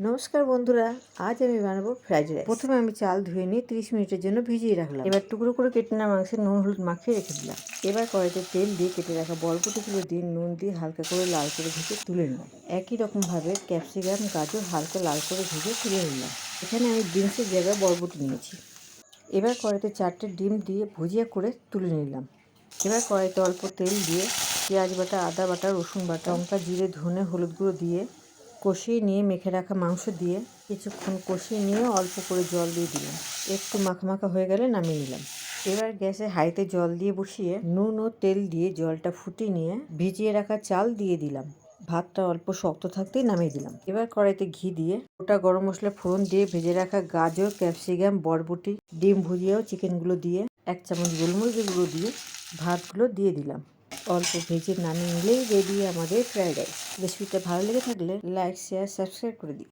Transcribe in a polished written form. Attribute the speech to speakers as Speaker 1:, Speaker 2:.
Speaker 1: নমস্কার বন্ধুরা, আজ আমি বানাবো ফ্রাইড রাইস। প্রথমে আমি চাল ধুয়ে নিয়ে 30 মিনিটের জন্য ভিজিয়ে রাখলাম। এবার টুকরো করে কেটে নেওয়া মাংসে নুন হলুদ মাখিয়ে রেখে দিলাম। এবার কড়াইতে তেল দিয়ে কেটে রাখা বরবটিগুলো দিয়ে নুন দিয়ে হালকা করে লাল করে ভেজে তুলে নিলাম। একই রকমভাবে ক্যাপসিকাম গাজর হালকা লাল করে ভেজে তুলে নিলাম। এখানে আমি বিনসের জায়গায় বরবটি নিয়েছি। এবার কড়াইতে 4টে ডিম দিয়ে ভুজিয়া করে তুলে নিলাম। এবার কড়াইতে অল্প তেল দিয়ে পেঁয়াজ বাটা, আদা বাটা, রসুন বাটা, লঙ্কা, জিরে, ধনে, হলুদ গুঁড়ো দিয়ে কষিয়ে নিয়ে মেখে রাখা মাংস দিয়ে কিছুক্ষণ কষিয়ে নিয়ে অল্প করে জল দিয়ে দিলাম। একটু মাখা হয়ে গেলে নামিয়ে নিলাম। এবার গ্যাসে হাঁড়িতে জল দিয়ে বসিয়ে নুন ও তেল দিয়ে জলটা ফুটিয়ে নিয়ে ভিজিয়ে রাখা চাল দিয়ে দিলাম। ভাতটা অল্প শক্ত থাকতেই নামিয়ে দিলাম। এবার কড়াইতে ঘি দিয়ে গোটা গরম মশলা ফোড়ন দিয়ে ভেজে রাখা গাজর, ক্যাপসিকাম, বরবটি, ডিম ভুজিয়া ও চিকেনগুলো দিয়ে 1 চামচ গোলমরিচের গুঁড়ো দিয়ে ভাতগুলো দিয়ে দিলাম। অল্প ভেজে নামিয়ে নিলেই রেডি আমাদের ফ্রাইড রাইস। রেসিপিটা ভালো লেগে থাকলে লাইক, শেয়ার, সাবস্ক্রাইব করে দিন।